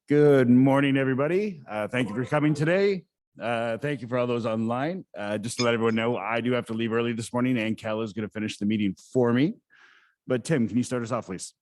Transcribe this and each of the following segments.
Good morning, everybody. Thank you for coming today. Thank you for all those online. Just to let everyone know, I do have to leave early this morning, and Kel is going to finish the meeting for me. But Tim, can you start us off, please?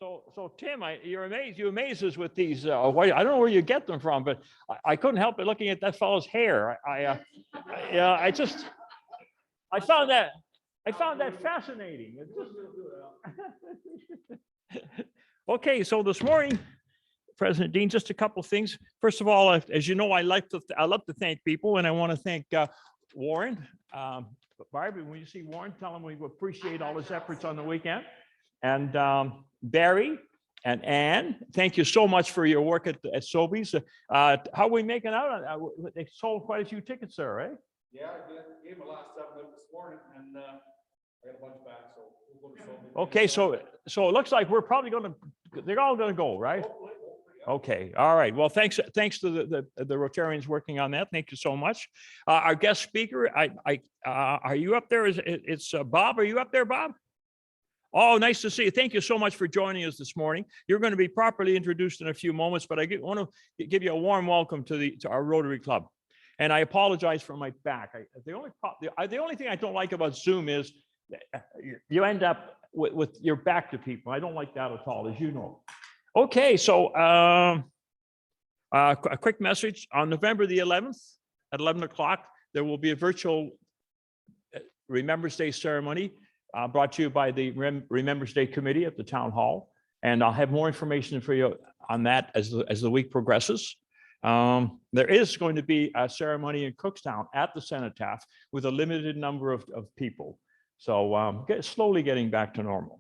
So Tim, you're amazed. You amaze us with these. I don't know where you get them from, but I couldn't help but looking at that fellow's hair. I found that fascinating. Okay, so this morning, President Dean, just a couple of things. First of all, as you know, I love to thank people, and I want to thank Warren. Barbie, when you see Warren, tell him we appreciate all his efforts on the weekend. And Barry and Ann, thank you so much for your work at Sobeys. How are we making out? They sold quite a few tickets there, right? Yeah, I did. Gave them the last 7 minutes this morning, and I got a bunch back, so we'll go to Sobeys. Okay, so it looks like they're all gonna go, right? Hopefully, yeah. Okay, all right. Well, thanks to the Rotarians working on that. Thank you so much. Our guest speaker, are you up there? It's Bob. Are you up there, Bob? Oh, nice to see you. Thank you so much for joining us this morning. You're going to be properly introduced in a few moments, but I want to give you a warm welcome to our Rotary Club. And I apologize for my back. The only thing I don't like about Zoom is you end up with your back to people. I don't like that at all, as you know. Okay, so a quick message. On November the 11th at 11 o'clock, there will be a virtual Remembrance Day ceremony brought to you by the Remembrance Day Committee at the Town Hall. And I'll have more information for you on that as the week progresses. There is going to be a ceremony in Cookstown at the Cenotaph with a limited number of people. So slowly getting back to normal.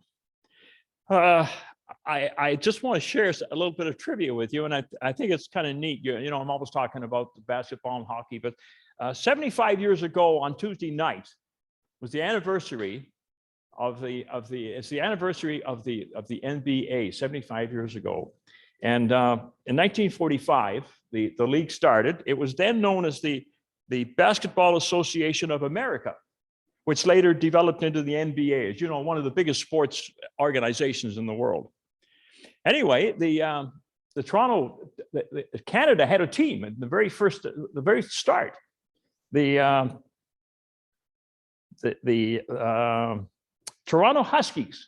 I just want to share a little bit of trivia with you, and I think it's kind of neat. You know, I'm always talking about the basketball and hockey, but 75 years ago on Tuesday night was the anniversary it's the anniversary of the NBA 75 years ago. And in 1945, the league started. It was then known as the Basketball Association of America, which later developed into the NBA, as you know, one of the biggest sports organizations in the world. Anyway, Canada had a team at the very start. The Toronto Huskies,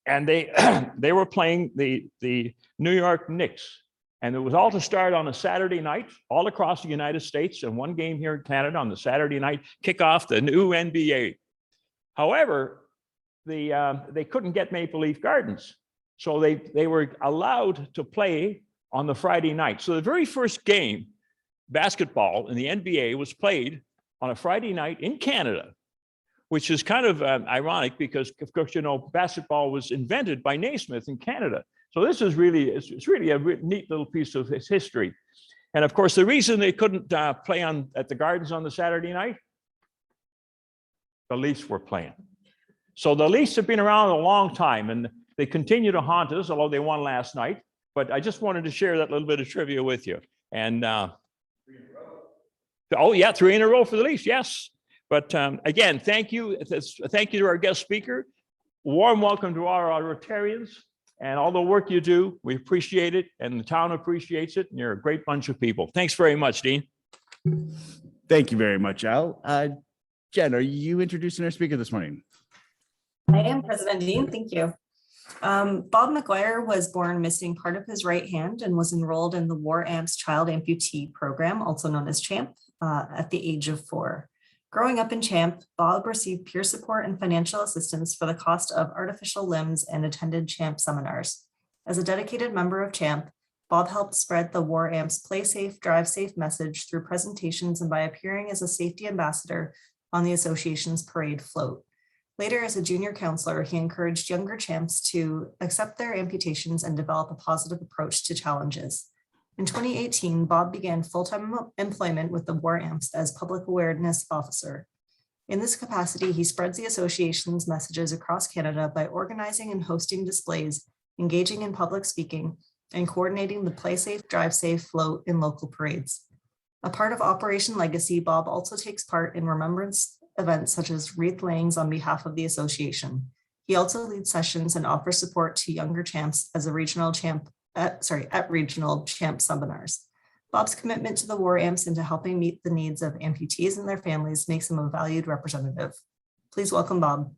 and they they were playing the New York Knicks. And it was all to start on a Saturday night, all across the United States, and one game here in Canada on the Saturday night, kick off the new NBA. However, they couldn't get Maple Leaf Gardens, so they were allowed to play on the Friday night. So the very first game, basketball in the NBA, was played on a Friday night in Canada, which is kind of ironic because, of course, you know, basketball was invented by Naismith in Canada. So this is really, it's really a neat little piece of his history. And of course, the reason they couldn't play at the Gardens on the Saturday night, the Leafs were playing. So the Leafs have been around a long time, and they continue to haunt us, although they won last night. But I just wanted to share that little bit of trivia with you. And oh yeah, 3 in a row for the Leafs, yes. But again, thank you. Thank you to our guest speaker. Warm welcome to all our Rotarians and all the work you do. We appreciate it, and the town appreciates it. And you're a great bunch of people. Thanks very much, Dean. Thank you very much, Al. Jen, are you introducing our speaker this morning? I am, President Dean. Thank you. Bob Maguire was born missing part of his right hand and was enrolled in the War Amps Child Amputee Program, also known as CHAMP, at the age of 4. Growing up in CHAMP, Bob received peer support and financial assistance for the cost of artificial limbs and attended CHAMP seminars. As a dedicated member of CHAMP, Bob helped spread the War Amps Play Safe, Drive Safe message through presentations and by appearing as a safety ambassador on the association's parade float. Later, as a junior counselor, he encouraged younger champs to accept their amputations and develop a positive approach to challenges. In 2018, Bob began full-time employment with the War Amps as public awareness officer. In this capacity, he spreads the association's messages across Canada by organizing and hosting displays, engaging in public speaking, and coordinating the Play Safe, Drive Safe float in local parades. A part of Operation Legacy, Bob also takes part in remembrance events such as wreath layings on behalf of the association. He also leads sessions and offers support to younger champs as a regional champ at regional champ seminars. Bob's commitment to the War Amps and to helping meet the needs of amputees and their families makes him a valued representative. Please welcome Bob.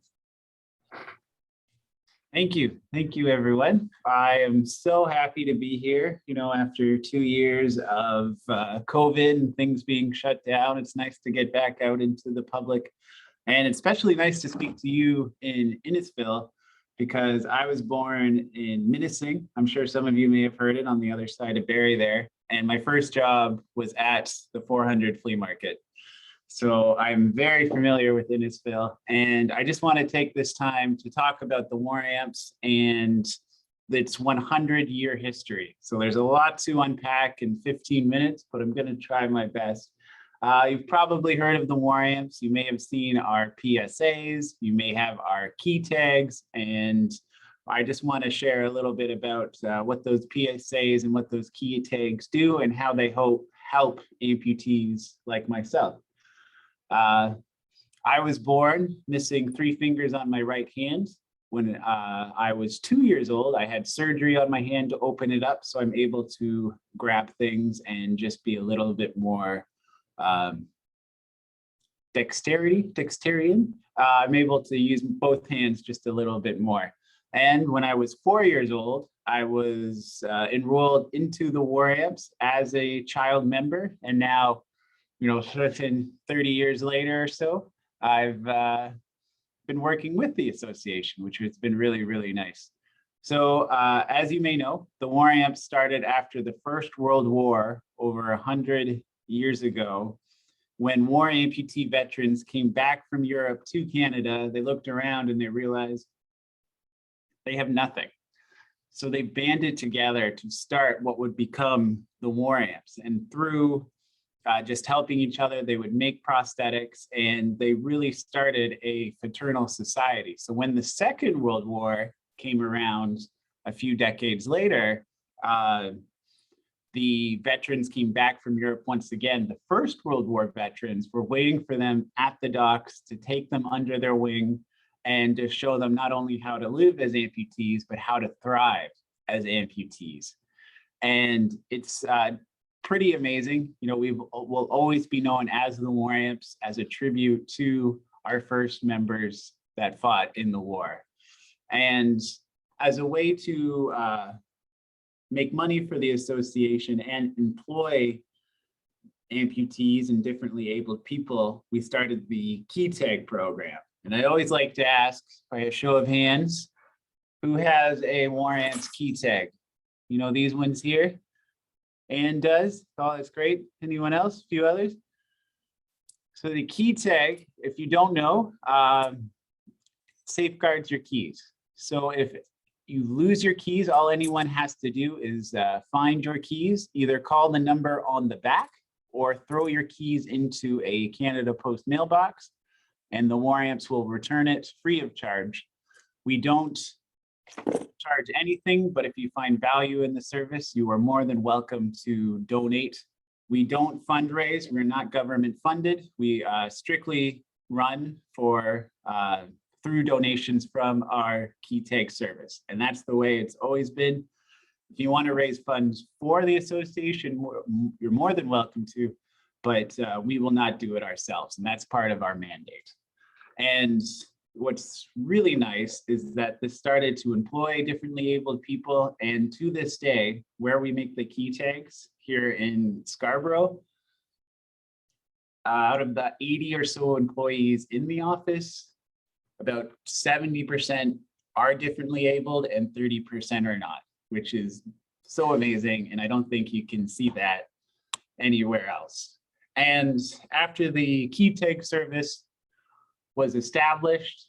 Thank you. Thank you, everyone. I am so happy to be here. You know, after 2 years of COVID and things being shut down, it's nice to get back out into the public. And it's especially nice to speak to you in Innisfil, because I was born in Minising. I'm sure some of you may have heard it, on the other side of Barrie there. And my first job was at the 400 flea market. So I'm very familiar with Innisfil, and I just want to take this time to talk about the War Amps and its 100-year history. So there's a lot to unpack in 15 minutes, but I'm going to try my best. You've probably heard of the War Amps. You may have seen our PSAs. You may have our key tags, and I just want to share a little bit about what those PSAs and what those key tags do and how they help amputees like myself. I was born missing 3 fingers on my right hand. When I was 2 years old, I had surgery on my hand to open it up, so I'm able to grab things and just be a little bit more dexterous. I'm able to use both hands just a little bit more. And when I was 4 years old, I was enrolled into the War Amps as a child member, and now, you know, 30 years later or so, I've been working with the association, which has been really, really nice. So as you may know, the War Amps started after the First World War over 100 years ago, when war amputee veterans came back from Europe to Canada. They looked around and they realized they have nothing. So they banded together to start what would become the War Amps. And through just helping each other, they would make prosthetics, and they really started a fraternal society. So when the Second World War came around a few decades later, the veterans came back from Europe once again. The First World War veterans were waiting for them at the docks to take them under their wing and to show them not only how to live as amputees, but how to thrive as amputees. And it's pretty amazing. You know, we'll always be known as the War Amps, as a tribute to our first members that fought in the war. And as a way to make money for the association and employ amputees and differently abled people, we started the key tag program. And I always like to ask by a show of hands, who has a War Amps key tag? You know, these ones here? Anne does. Oh, that's great. Anyone else? A few others? So the key tag, if you don't know, safeguards your keys. So if you lose your keys, all anyone has to do is find your keys, either call the number on the back or throw your keys into a Canada Post mailbox, and the War Amps will return it free of charge. We don't charge anything, but if you find value in the service, you are more than welcome to donate. We don't fundraise. We're not government funded. We strictly run for through donations from our key tag service. And that's the way it's always been. If you want to raise funds for the association, you're more than welcome to, but we will not do it ourselves. And that's part of our mandate. And what's really nice is that this started to employ differently abled people. And to this day, where we make the key tags here in Scarborough, out of the 80 or so employees in the office, about 70% are differently abled and 30% are not, which is so amazing. And I don't think you can see that anywhere else. And after the key tag service was established,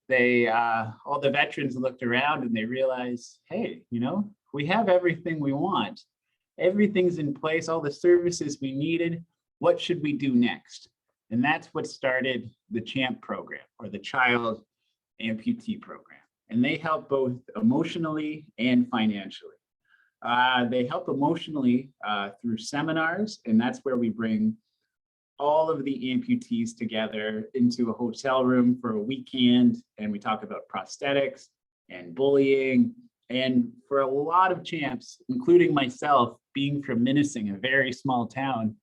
they all the veterans looked around and they realized, hey, you know, we have everything we want. Everything's in place, all the services we needed. What should we do next? And that's what started the CHAMP program, or the Child Amputee Program. And they help both emotionally and financially. They help emotionally through seminars, and that's where we bring all of the amputees together into a hotel room for a weekend, and we talk about prosthetics and bullying. And for a lot of champs, including myself, being from Minnesing, a very small town,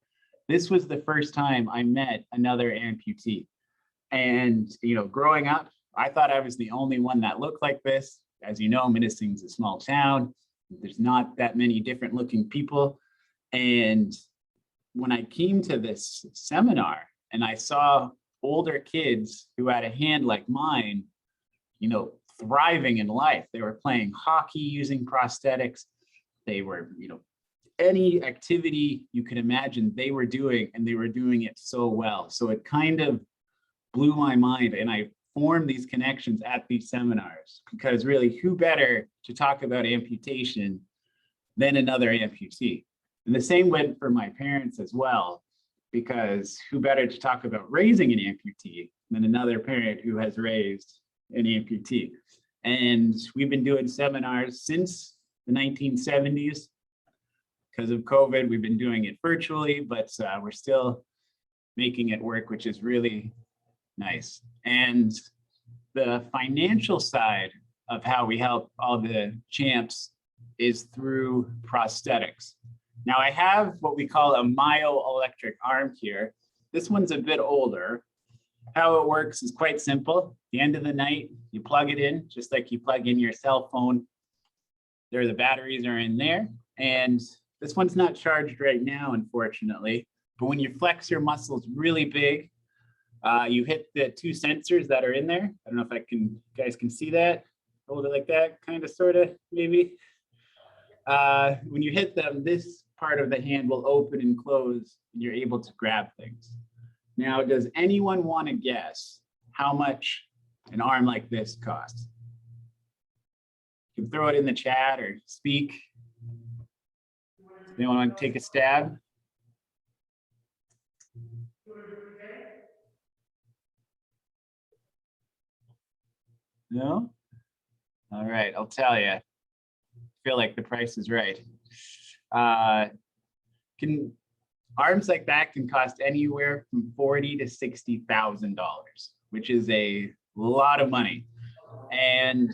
this was the first time I met another amputee. And, you know, growing up, I thought I was the only one that looked like this. As you know, Minnesing's a small town. There's not that many different looking people. And when I came to this seminar and I saw older kids who had a hand like mine, you know, thriving in life, they were playing hockey using prosthetics. They were, you know, any activity you could imagine they were doing, and they were doing it so well. So it kind of blew my mind, and I formed these connections at these seminars, because really, who better to talk about amputation than another amputee? And the same went for my parents as well, because who better to talk about raising an amputee than another parent who has raised an amputee? And we've been doing seminars since the 1970s. Because of COVID, we've been doing it virtually, but we're still making it work, which is really nice. And the financial side of how we help all the champs is through prosthetics. Now I have what we call a myoelectric arm here. This one's a bit older. How it works is quite simple. At the end of the night, you plug it in, just like you plug in your cell phone. There, the batteries are in there. And this one's not charged right now, unfortunately. But when you flex your muscles really big, you hit the two sensors that are in there. I don't know if you guys can see that. Hold it like that, kind of, sort of, maybe. When you hit them, this part of the hand will open and close, and you're able to grab things. Now, does anyone want to guess how much an arm like this costs? You can throw it in the chat or speak. Anyone want to take a stab? No? All right, I'll tell you. I feel like the price is right. Arms like that can cost anywhere from $40,000 to $60,000, which is a lot of money. And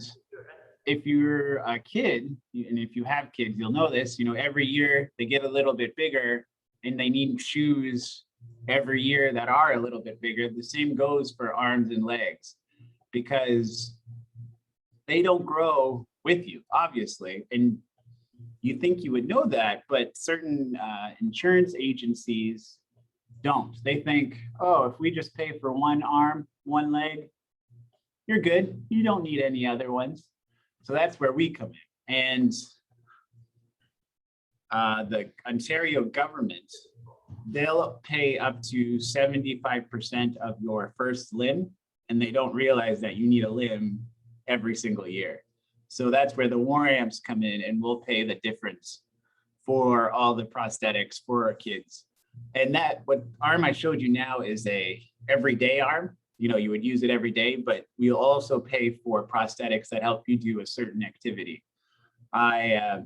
if you're a kid, and if you have kids, you'll know this, you know, every year they get a little bit bigger and they need shoes every year that are a little bit bigger. The same goes for arms and legs, because they don't grow with you, obviously. And you think you would know that, but certain insurance agencies don't. They think, oh, if we just pay for one arm, one leg, you're good. You don't need any other ones. So that's where we come in. And the Ontario government, they'll pay up to 75% of your first limb, and they don't realize that you need a limb every single year. So that's where the war amps come in, and we'll pay the difference for all the prosthetics for our kids. And that, what arm I showed you now is a everyday arm. You know, you would use it every day, but we'll also pay for prosthetics that help you do a certain activity. I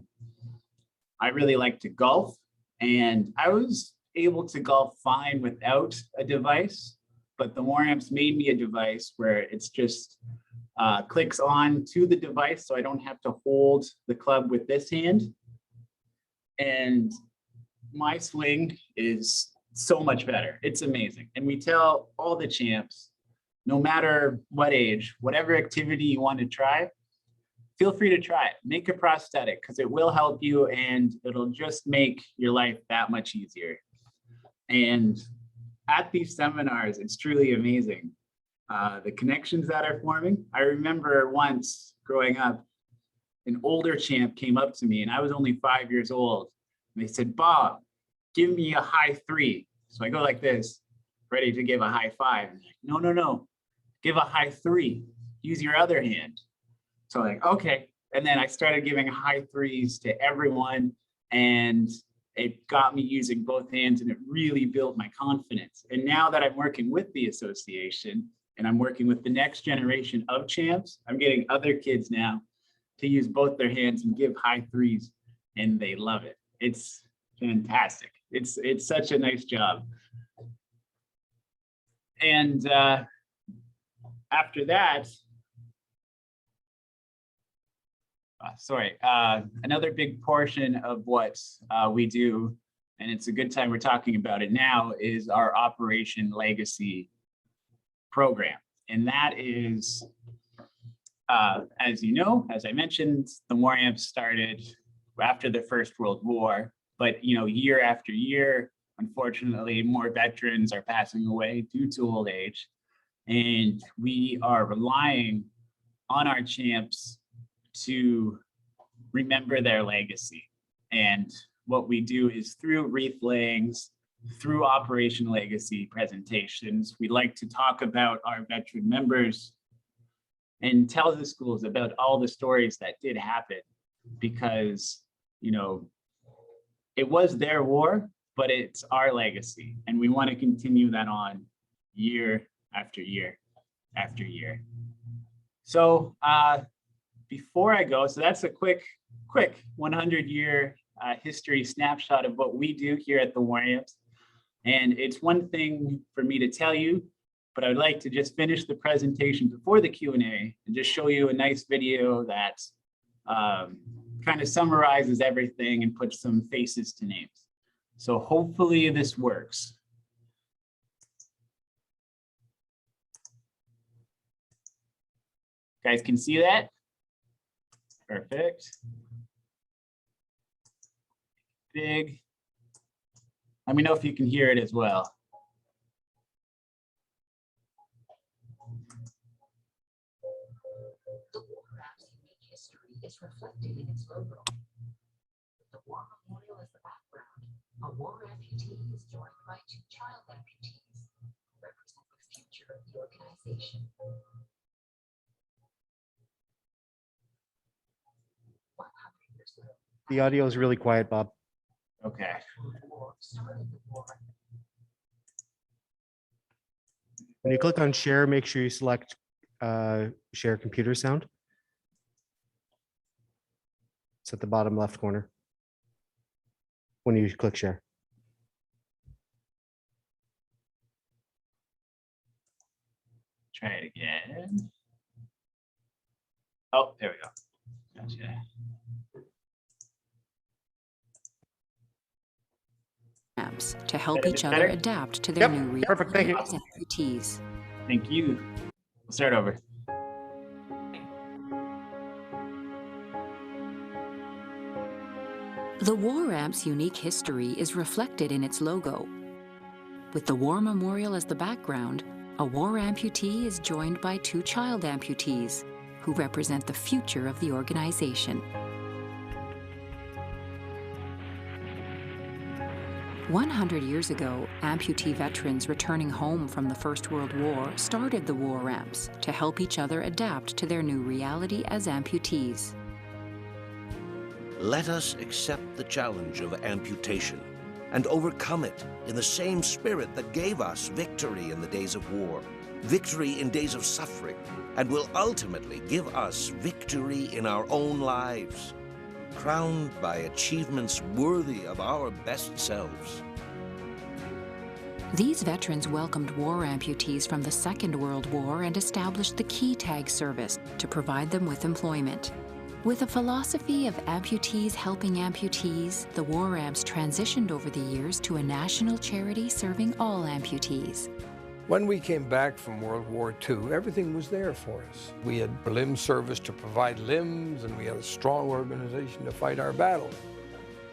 really like to golf, and I was able to golf fine without a device, but the war amps made me a device where it's just clicks on to the device, so I don't have to hold the club with this hand. And my swing is so much better. It's amazing. And we tell all the champs, no matter what age, whatever activity you want to try, feel free to try it. Make a prosthetic, because it will help you and it'll just make your life that much easier. And at these seminars, it's truly amazing. The connections that are forming. I remember once growing up, an older champ came up to me, and I was only 5 years old. And they said, Bob, give me a high three. So I go like this, ready to give a high five. Like, no, give a high three. Use your other hand. So like, okay. And then I started giving high threes to everyone, and it got me using both hands, and it really built my confidence. And now that I'm working with the association and I'm working with the next generation of champs, I'm getting other kids now to use both their hands and give high threes, and they love it. It's fantastic. It's such a nice job. And after that, another big portion of what we do, and it's a good time we're talking about it now, is our Operation Legacy program. And that is, as you know, as I mentioned, the war amps started after the First World War, but year after year, unfortunately, more veterans are passing away due to old age. And we are relying on our champs to remember their legacy. And what we do is through wreath layings, through Operation Legacy presentations, we like to talk about our veteran members and tell the schools about all the stories that did happen, because it was their war, but it's our legacy, and we want to continue that on year after year after year. So before I go, so that's a quick 100-year history snapshot of what we do here at the War Amps. And it's one thing for me to tell you, but I'd like to just finish the presentation before the Q&A and just show you a nice video that kind of summarizes everything and puts some faces to names. So hopefully this works. Guys can see that? Perfect. Big. Let me know if you can hear it as well. The War Amps' unique history is reflected in its logo. The War Memorial is the background. A war amputee is joined by 2 child amputees who represent the future of the organization. 100 years ago, The audio is really quiet, Bob. Okay. the war started the war. When you click on share, make sure you select share computer sound. It's at the bottom left corner when you click share. Try it again. Oh, there we go. Gotcha. amps to help Better, each other better? adapt to their Yep, new perfect, thank you. realities as amputees. Thank you. We'll start over. The War Amp's unique history is reflected in its logo. With the War Memorial as the background, a war amputee is joined by 2 child amputees who represent the future of the organization. 100 years ago, amputee veterans returning home from the First World War started the War Amps to help each other adapt to their new reality as amputees. Let us accept the challenge of amputation and overcome it in the same spirit that gave us victory in the days of war, victory in days of suffering, and will ultimately give us victory in our own lives, crowned by achievements worthy of our best selves. These veterans welcomed war amputees from the Second World War and established the Key Tag service to provide them with employment. With a philosophy of amputees helping amputees, the War Amps transitioned over the years to a national charity serving all amputees. When we came back from World War II, everything was there for us. We had limb service to provide limbs, and we had a strong organization to fight our battles.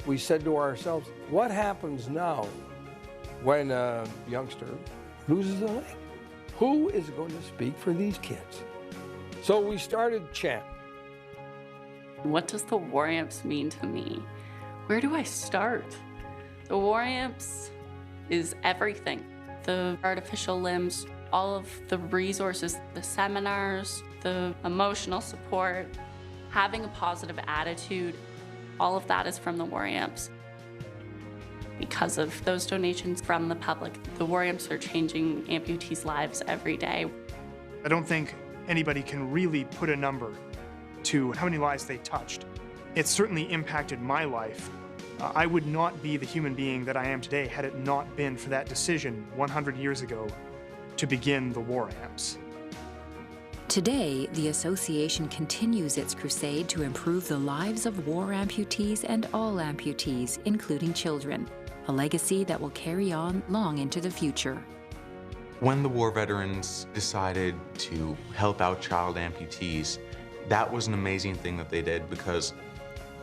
We said to ourselves, what happens now when a youngster loses a leg? Who is going to speak for these kids? So we started CHAMP. What does the War Amps mean to me? Where do I start? The War Amps is everything. The artificial limbs, all of the resources, the seminars, the emotional support, having a positive attitude, all of that is from the War Amps. Because of those donations from the public, the War Amps are changing amputees' lives every day. I don't think anybody can really put a number to how many lives they touched. It certainly impacted my life. I would not be the human being that I am today had it not been for that decision 100 years ago to begin the War Amps. Today, the association continues its crusade to improve the lives of war amputees and all amputees, including children, a legacy that will carry on long into the future. When the war veterans decided to help out child amputees, that was an amazing thing that they did because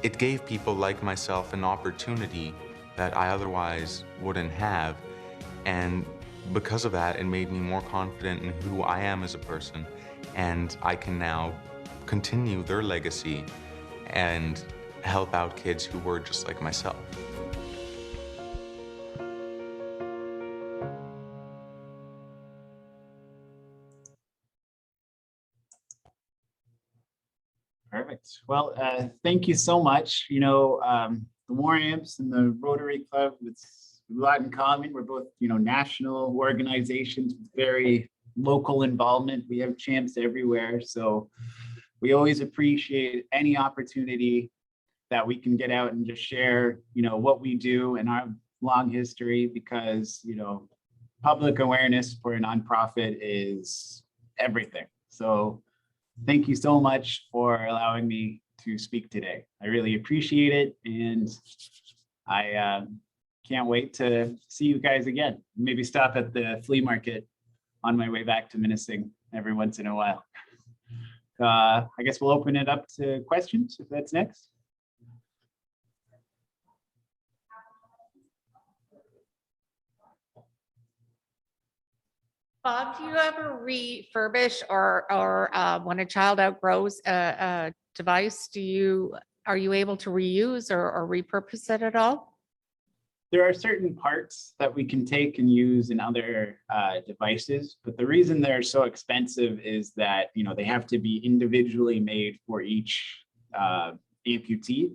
it gave people like myself an opportunity that I otherwise wouldn't have. And because of that, it made me more confident in who I am as a person. And I can now continue their legacy and help out kids who were just like myself. Perfect. Well, thank you so much. You know, the War Amps and the Rotary Club, it's a lot in common. We're both, you know, national organizations with very local involvement. We have champs everywhere. So we always appreciate any opportunity that we can get out and just share, you know, what we do and our long history, because, you know, public awareness for a nonprofit is everything. So thank you so much for allowing me to speak today. I really appreciate it. And I can't wait to see you guys again. Maybe stop at the flea market on my way back to Minnesing every once in a while. I guess we'll open it up to questions if that's next. Bob, do you ever refurbish or when a child outgrows a device, are you able to reuse or repurpose it at all? There are certain parts that we can take and use in other devices, but the reason they're so expensive is that, you know, they have to be individually made for each amputee.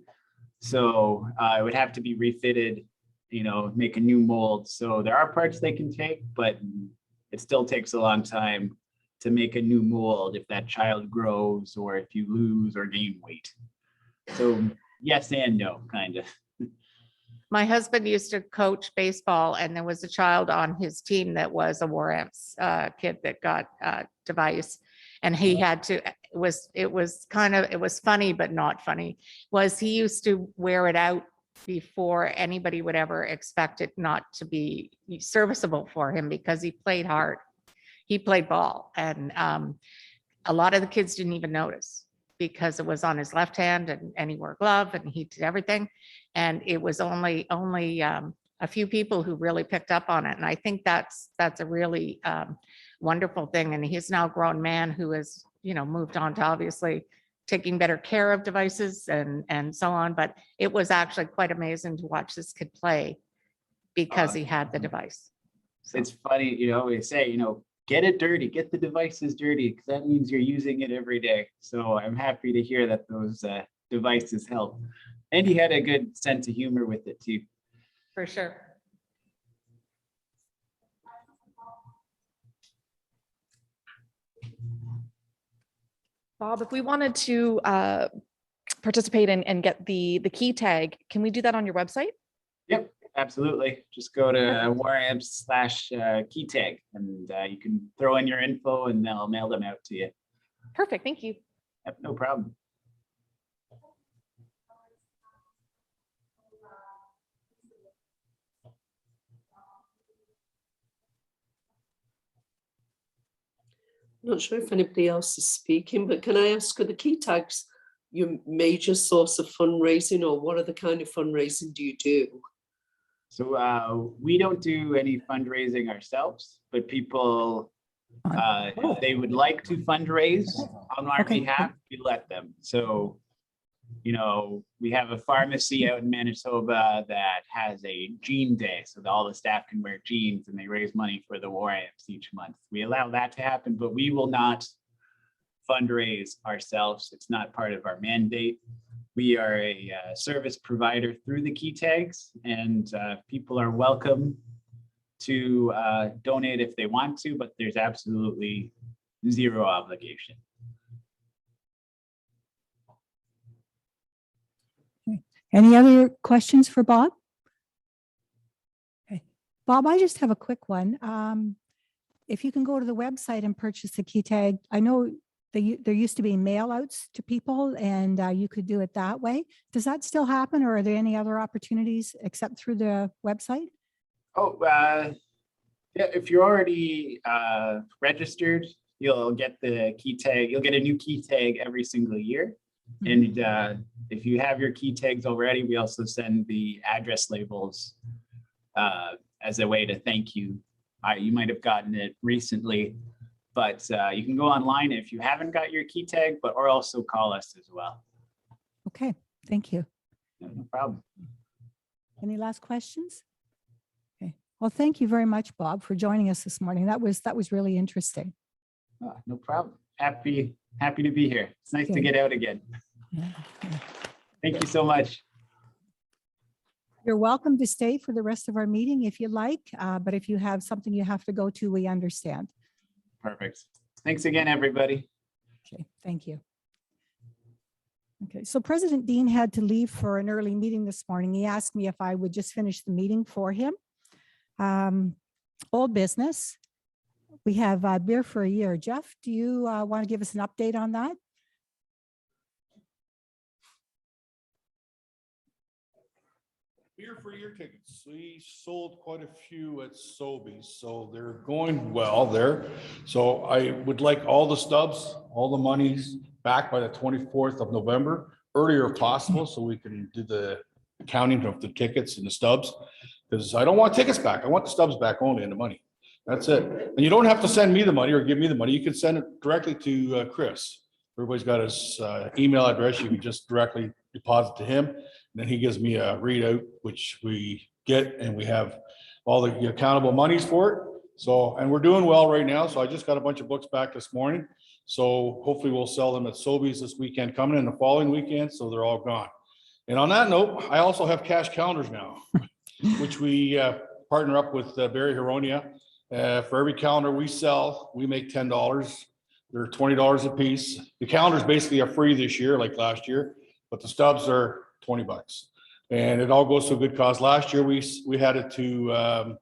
So it would have to be refitted, you know, make a new mold. So there are parts they can take, but it still takes a long time to make a new mold if that child grows or if you lose or gain weight. So yes and no, kind of. My husband used to coach baseball, and there was a child on his team that was a War Amps kid that got a device, and he had to, it was funny, but not funny, was he used to wear it out before anybody would ever expect it not to be serviceable for him, because he played hard. He played ball, and a lot of the kids didn't even notice because it was on his left hand, and he wore a glove and he did everything. And it was only a few people who really picked up on it. And I think that's a really wonderful thing. And he's now a grown man who has, moved on to obviously taking better care of devices and so on. But it was actually quite amazing to watch this kid play because he had the device. It's funny, we say, get it dirty, get the devices dirty, because that means you're using it every day. So I'm happy to hear that those devices help. And he had a good sense of humor with it too. For sure. Bob, if we wanted to participate and get the key tag, can we do that on your website? Yep, absolutely. Just go to waramps/key tag, and you can throw in your info and they'll mail them out to you. Perfect, thank you. Yep, no problem. Not sure if anybody else is speaking, but can I ask, are the key tags your major source of fundraising, or what other kind of fundraising do you do? So we don't do any fundraising ourselves, but people, if they would like to fundraise on our behalf, we let them. So, we have a pharmacy out in Manitoba that has a jean day, so that all the staff can wear jeans and they raise money for the war amps each month. We allow that to happen, but we will not fundraise ourselves. It's not part of our mandate. We are a service provider through the key tags, and people are welcome to donate if they want to, but there's absolutely zero obligation. Any other questions for Bob? Okay, Bob, I just have a quick one. If you can go to the website and purchase the key tag, I know there used to be mail outs to people, and you could do it that way. Does that still happen, or are there any other opportunities except through the website? Oh, yeah, if you're already registered, you'll get the key tag. You'll get a new key tag every single year. And if you have your key tags already, we also send the address labels as a way to thank you. You might have gotten it recently, but you can go online if you haven't got your key tag, or also call us as well. Okay, thank you. No problem. Any last questions? Okay, well, thank you very much, Bob, for joining us this morning. That was really interesting. No problem. Happy to be here. It's nice to get out again. Thank you so much. You're welcome to stay for the rest of our meeting if you like, but if you have something you have to go to, we understand. Perfect. Thanks again, everybody. Okay, thank you. Okay, so President Dean had to leave for an early meeting this morning. He asked me if I would just finish the meeting for him. Old business. We have beer for a year. Jeff, do you want to give us an update on that? Beer for your tickets. We sold quite a few at Sobeys, so they're going well there. So I would like all the stubs, all the monies back by the 24th of November, earlier if possible, so we can do the counting of the tickets and the stubs. Because I don't want tickets back. I want the stubs back only and the money. That's it. And you don't have to send me the money or give me the money. You can send it directly to Chris. Everybody's got his email address. You can just directly deposit to him. And then he gives me a readout, which we get, and we have all the accountable monies for it. So, and we're doing well right now. So I just got a bunch of books back this morning. So hopefully we'll sell them at Sobeys this weekend coming in the following weekend. So they're all gone. And on that note, I also have cash calendars now, which we partner up with Barry Heronia. For every calendar we sell, we make $10. They're $20 a piece. The calendars basically are free this year, like last year, but the stubs are $20. And it all goes to a good cause. Last year, we had it to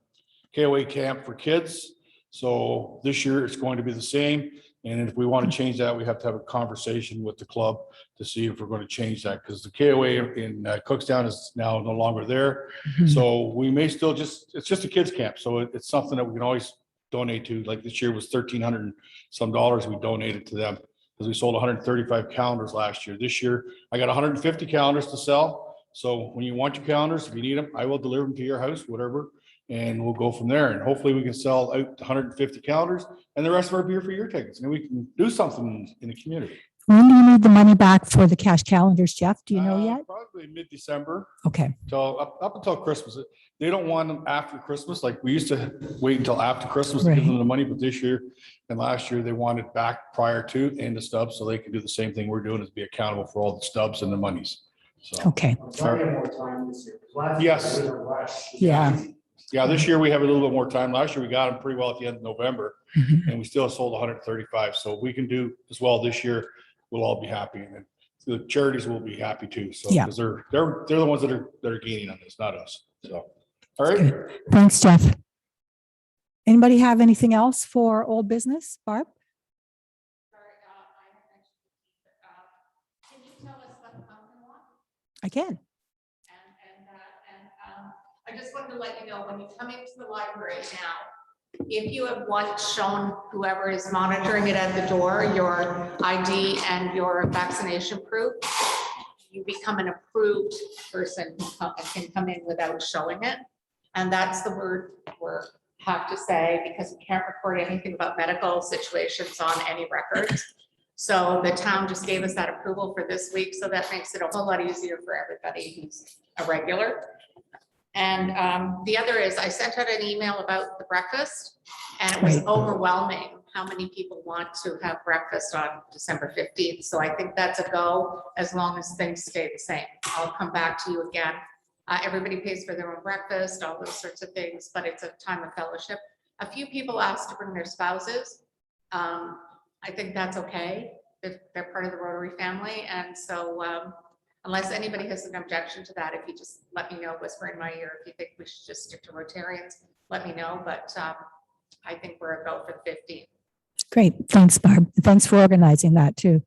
KOA camp for kids. So this year it's going to be the same. And if we want to change that, we have to have a conversation with the club to see if we're going to change that, because the KOA in Cookstown is now no longer there. So we may still it's just a kids camp. So it's something that we can always donate to. Like this year was $1,300 and some dollars. We donated to them because we sold 135 calendars last year. This year, I got 150 calendars to sell. So when you want your calendars, if you need them, I will deliver them to your house, whatever, and we'll go from there. And hopefully we can sell out 150 calendars and the rest of our beer for your tickets. And we can do something in the community. When do you need the money back for the cash calendars, Jeff? Do you know yet? Probably mid-December. Okay. Till up until Christmas. They don't want them after Christmas. Like we used to wait until after Christmas to give them the money, but this year and last year they want it back prior to and the stubs, so they can do the same thing we're doing, is be accountable for all the stubs and the monies. So. Okay. Yes. Yeah. Yeah, this year we have a little bit more time. Last year we got them pretty well at the end of November, and we still sold 135. So if we can do as well this year, we'll all be happy, and then the charities will be happy too. So because they're the ones that are gaining on this, not us. So all right. Thanks, Jeff. Anybody have anything else for old business? Barb? Can you tell us what the pumpkin walk? I can. I just wanted to let you know, when you come into the library now, if you have once shown whoever is monitoring it at the door your ID and your vaccination proof, you become an approved person who can come in without showing it. And that's the word we have to say, because we can't record anything about medical situations on any records. So the town just gave us that approval for this week. So that makes it a whole lot easier for everybody who's a regular. And the other is, I sent out an email about the breakfast, and it was overwhelming how many people want to have breakfast on December 15th. So I think that's a go, as long as things stay the same. I'll come back to you again. Everybody pays for their own breakfast, all those sorts of things, but it's a time of fellowship. A few people asked to bring their spouses. I think that's okay if they're part of the Rotary family. And so unless anybody has an objection to that, if you just let me know, whisper in my ear, if you think we should just stick to Rotarians, let me know. But I think we're a go for the 15th. Great. Thanks, Barb. Thanks for organizing that too.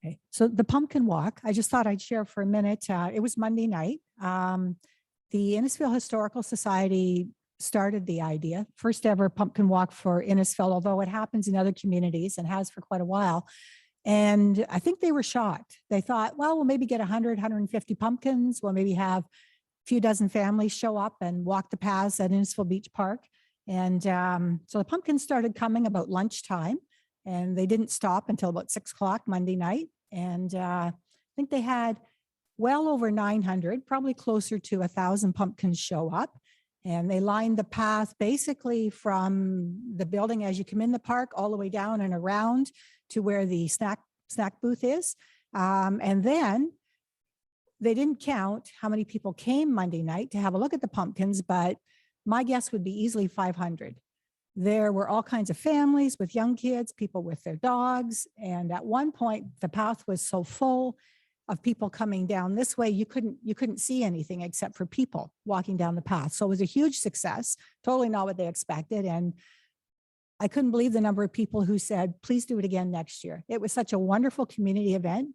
Okay. So the pumpkin walk, I just thought I'd share for a minute. It was Monday night. The Innisfil Historical Society started the idea, first ever pumpkin walk for Innisfil, although it happens in other communities and has for quite a while. And I think they were shocked. They thought, well, we'll maybe get 100, 150 pumpkins. We'll maybe have a few dozen families show up and walk the paths at Innisfil Beach Park. And so the pumpkins started coming about lunchtime, and they didn't stop until about 6 o'clock Monday night. And I think they had well over 900, probably closer to 1,000 pumpkins show up. And they lined the path basically from the building as you come in the park all the way down and around to where the snack booth is. And then they didn't count how many people came Monday night to have a look at the pumpkins, but my guess would be easily 500. There were all kinds of families with young kids, people with their dogs. And at one point, the path was so full of people coming down this way, you couldn't see anything except for people walking down the path. So it was a huge success, totally not what they expected. And I couldn't believe the number of people who said, please do it again next year. It was such a wonderful community event.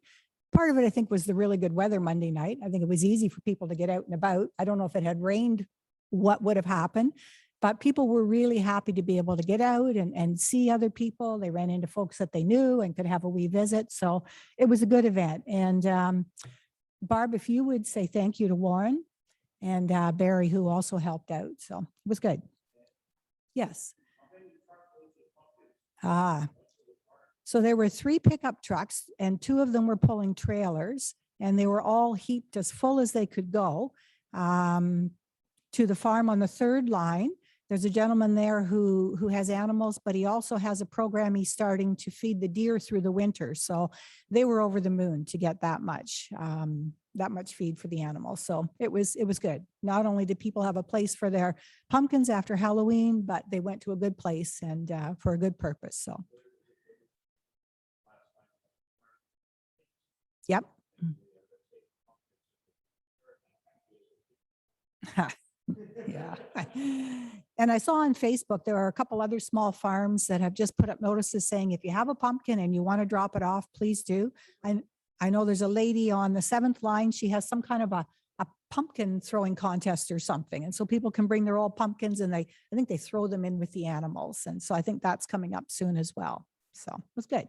Part of it, I think, was the really good weather Monday night. I think it was easy for people to get out and about. I don't know if it had rained, what would have happened, but people were really happy to be able to get out and see other people. They ran into folks that they knew and could have a wee visit. So it was a good event. And Barb, if you would say thank you to Warren and Barry, who also helped out. So it was good. Yes. So there were 3 pickup trucks, and 2 of them were pulling trailers, and they were all heaped as full as they could go to the farm on the 3rd line. There's a gentleman there who has animals, but he also has a program he's starting to feed the deer through the winter. So they were over the moon to get that much feed for the animals. So it was good. Not only did people have a place for their pumpkins after Halloween, but they went to a good place and for a good purpose. So. Yep. Yeah. And I saw on Facebook, there are a couple other small farms that have just put up notices saying, if you have a pumpkin and you want to drop it off, please do. And I know there's a lady on the 7th line. She has some kind of a pumpkin throwing contest or something. And so people can bring their old pumpkins and I think they throw them in with the animals. And so I think that's coming up soon as well. So it was good.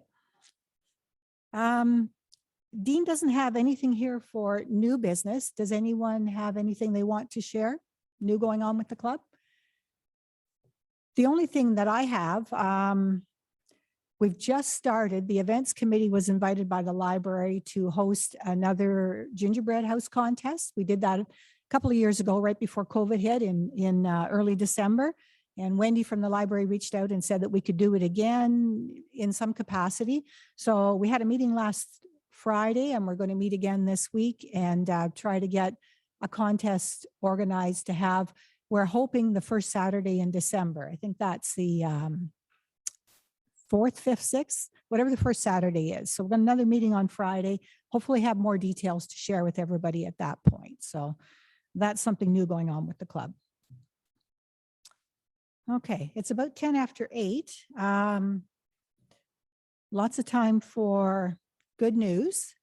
Dean doesn't have anything here for new business. Does anyone have anything they want to share new going on with the club? The only thing that I have, we've just started, the events committee was invited by the library to host another gingerbread house contest. We did that a couple of years ago, right before COVID hit in early December. And Wendy from the library reached out and said that we could do it again in some capacity. So we had a meeting last Friday and we're going to meet again this week and try to get a contest organized to have. We're hoping the first Saturday in December. I think that's the 4th, 5th, 6th, whatever the first Saturday is. So we're going to another meeting on Friday, hopefully have more details to share with everybody at that point. So that's something new going on with the club. Okay, it's about 10 after 8. Lots of time for good news.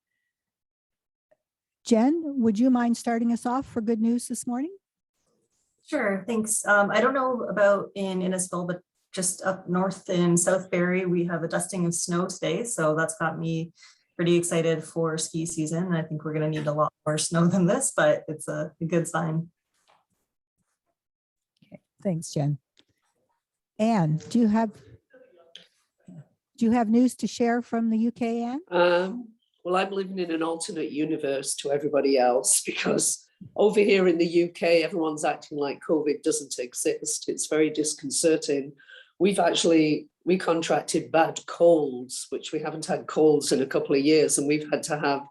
Jen, would you mind starting us off for good news this morning? Sure, thanks. I don't know about in Innisfil, but just up north in South Barrie, we have a dusting of snow today. So that's got me pretty excited for ski season. I think we're going to need a lot more snow than this, but it's a good sign. Okay, thanks, Jen. Anne, do you have news to share from the UK, Anne? Well, I'm living in an alternate universe to everybody else because over here in the UK, everyone's acting like COVID doesn't exist. It's very disconcerting. We contracted bad colds, which we haven't had colds in a couple of years, and we've had to have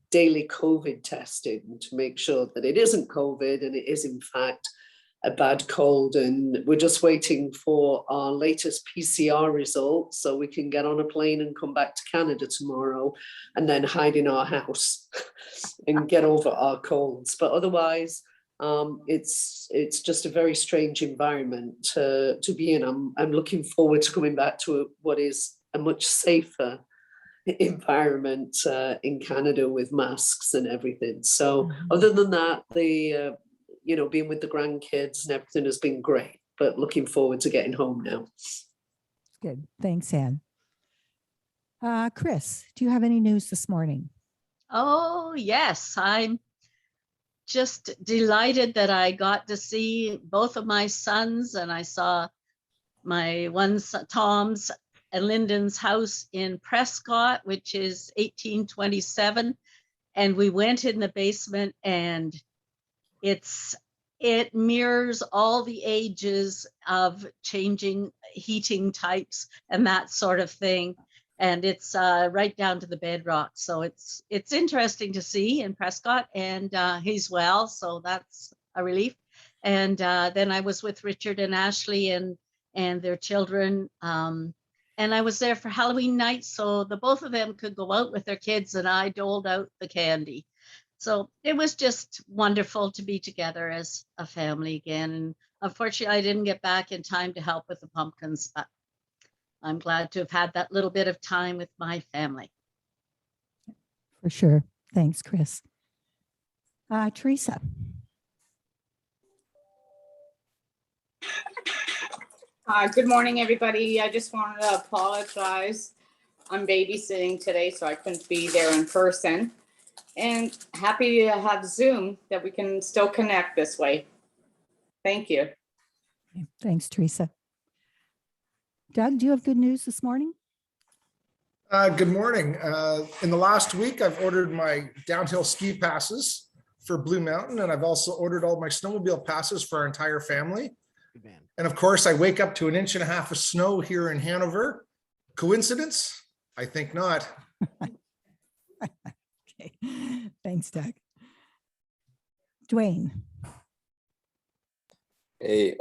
daily COVID testing to make sure that it isn't COVID and it is in fact a bad cold. And we're just waiting for our latest PCR results so we can get on a plane and come back to Canada tomorrow and then hide in our house and get over our colds. But otherwise, it's just a very strange environment to be in. I'm looking forward to coming back to what is a much safer environment in Canada with masks and everything. So other than that, being with the grandkids and everything has been great, but looking forward to getting home now. Good. Thanks, Anne. Chris, do you have any news this morning? Oh, yes. I'm just delighted that I got to see both of my sons, and I saw my one son, Tom's and Lyndon's house in Prescott, which is 1827. And we went in the basement and it mirrors all the ages of changing heating types and that sort of thing. And it's right down to the bedrock. So it's interesting to see in Prescott, and he's well, so that's a relief. And then I was with Richard and Ashley and their children. And I was there for Halloween night, so the both of them could go out with their kids and I doled out the candy. So it was just wonderful to be together as a family again. And unfortunately, I didn't get back in time to help with the pumpkins, but I'm glad to have had that little bit of time with my family. For sure. Thanks, Chris. Teresa. Good morning, everybody. I just wanted to apologize. I'm babysitting today, so I couldn't be there in person. And happy to have Zoom that we can still connect this way. Thank you. Thanks, Teresa. Doug, do you have good news this morning? Good morning. In the last week, I've ordered my downhill ski passes for Blue Mountain, and I've also ordered all my snowmobile passes for our entire family. Good man. And of course, I wake up to 1.5 inches of snow here in Hanover. Coincidence? I think not. Okay. Thanks, Doug. Dwayne. Hey,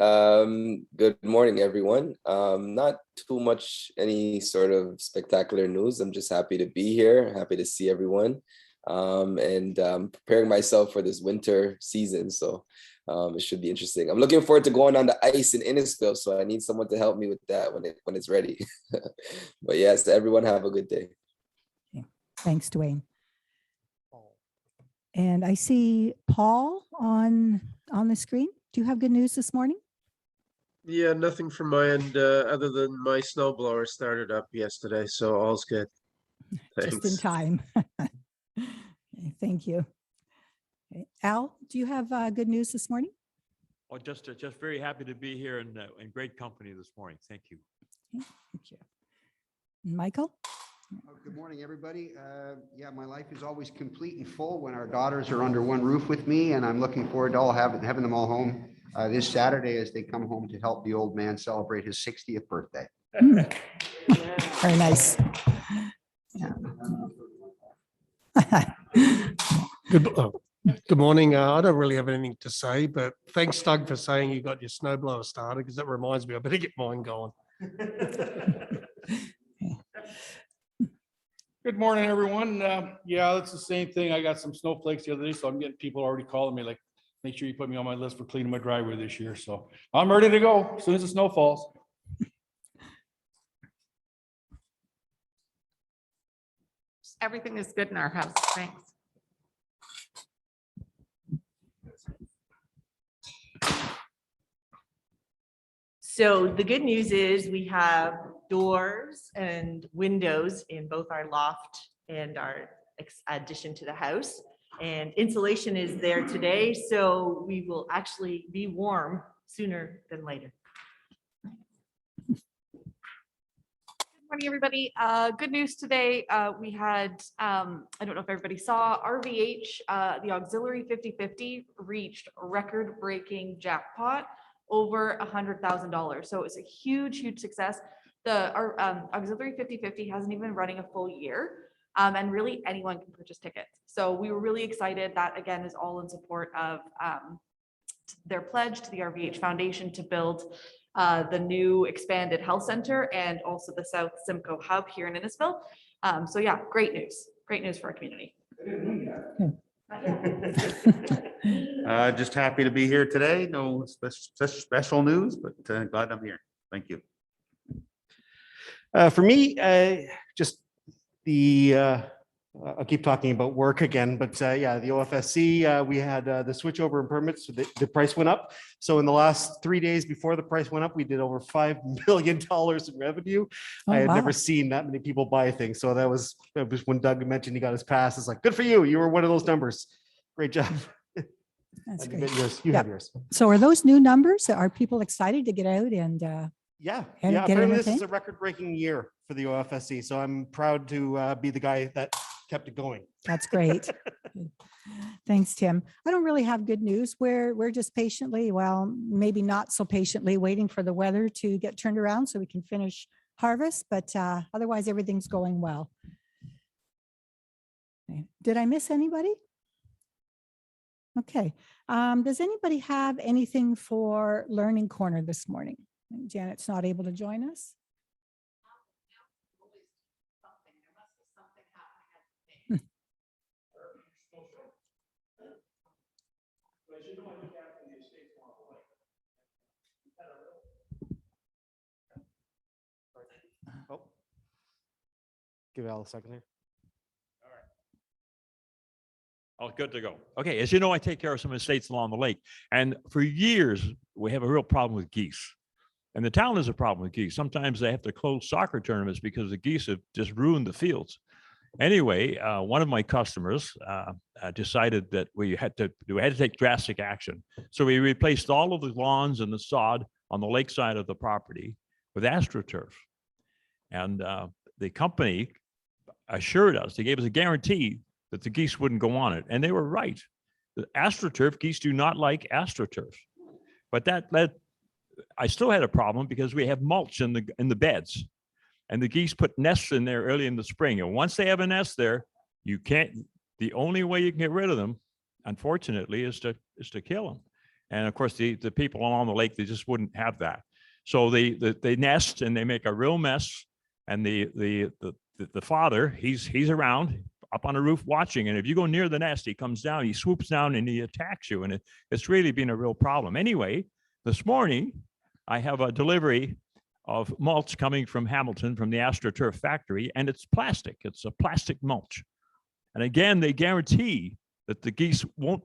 good morning, everyone. Not too much any sort of spectacular news. I'm just happy to be here, happy to see everyone, and preparing myself for this winter season. So It should be interesting. I'm looking forward to going on the ice in Innisfil, so I need someone to help me with that when it's ready. But yes, everyone have a good day. Thanks, Dwayne. And I see Paul on the screen. Do you have good news this morning? Yeah, nothing from my end other than my snowblower started up yesterday, so all's good. Thanks. Just in time. Thank you. Okay. Al, do you have good news this morning? Oh, just very happy to be here and in great company this morning. Thank you. Okay, thank you. Michael? Good morning, everybody. Yeah, my life is always complete and full when our daughters are under one roof with me, and I'm looking forward to having them all home this Saturday as they come home to help the old man celebrate his 60th birthday. Very nice. Good morning. I don't really have anything to say, but thanks, Doug, for saying you got your snowblower started, because that reminds me, I better get mine going. Good morning, everyone. Yeah, that's the same thing. I got some snowflakes the other day, so I'm getting people already calling me like, make sure you put me on my list for cleaning my driveway this year. So I'm ready to go as soon as the snow falls. Everything is good in our house. Thanks. So the good news is we have doors and windows in both our loft and our addition to the house. And insulation is there today, so we will actually be warm sooner than later. Good morning, everybody. Good news today. We had, I don't know if everybody saw, RVH, the auxiliary 50/50 reached record-breaking jackpot over $100,000. So it's a huge, huge success. Our auxiliary 50/50 hasn't even been running a full year. And really anyone can purchase tickets. So we were really excited. That again is all in support of their pledge to the RVH Foundation to build the new expanded health center and also the South Simcoe hub here in Innisfil. So yeah, great news for our community. Just happy to be here today. No special news, but glad I'm here. Thank you. For me, just the, I'll keep talking about work again, but yeah, the OFSC, we had the switchover in permits, so the price went up. So in the last 3 days before the price went up, we did over $5 million in revenue. Oh, I had wow. never seen that many people buy things. So that was when Doug mentioned he got his pass. It's like, good for you. You were one of those numbers. Great job. That's And great. you have Yeah. yours. So are those new numbers? Are people excited to get out and Yeah, and yeah. get Apparently this is entertained? a record-breaking year for the OFSC. So I'm proud to be the guy that kept it going. That's great. Thanks, Tim. I don't really have good news. We're just patiently, well, maybe not so patiently waiting for the weather to get turned around so we can finish harvest, but otherwise everything's going well. Okay. Did I miss anybody? Okay. Does anybody have anything for Learning Corner this morning? Janet's not able to join us. Oh. Give Al a second here. Oh, good to go. Okay, as you know, I take care of some estates along the lake. And for years, we have a real problem with geese. And the town has a problem with geese. Sometimes they have to close soccer tournaments because the geese have just ruined the fields. Anyway, one of my customers decided that we had to take drastic action. So we replaced all of the lawns and the sod on the lakeside of the property with AstroTurf. And the company assured us, they gave us a guarantee that the geese wouldn't go on it. And they were right. The AstroTurf, geese do not like AstroTurf. But that led, I still had a problem because we have mulch in the beds. And the geese put nests in there early in the spring. And once they have a nest there, you can't, the only way you can get rid of them, unfortunately, is to kill them. And of course, the people along the lake, they just wouldn't have that. So they nest and they make a real mess. And the father, he's around. up on a roof watching. And if you go near the nest, he comes down, he swoops down and he attacks you. And it's really been a real problem. Anyway, this morning, I have a delivery of mulch coming from Hamilton, from the AstroTurf factory, and it's plastic. It's a plastic mulch. And again, they guarantee that the geese won't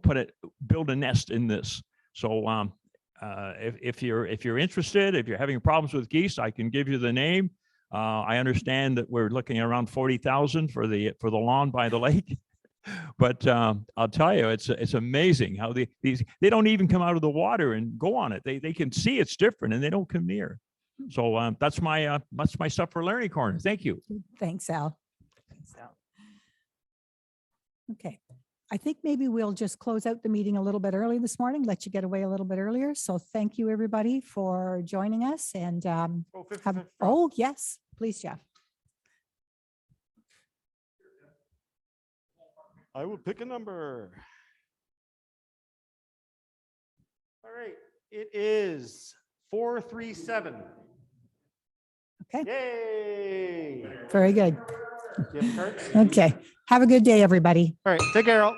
build a nest in this. So if you're interested, if you're having problems with geese, I can give you the name. I understand that we're looking at around 40,000 for the lawn by the lake. But I'll tell you, it's amazing how they don't even come out of the water and go on it. They can see it's different and they don't come near. So that's my stuff for Learning Corner. Thank you. Thanks, Al. Okay, I think maybe we'll just close out the meeting a little bit early this morning, let you get away a little bit earlier. So thank you, everybody, for joining us. And oh, yes, please, Jeff. I will pick a number. All right, it is 437. Okay. Yay. Very good. Do you have cards? Okay. Have a good day, everybody. All right, take care, all.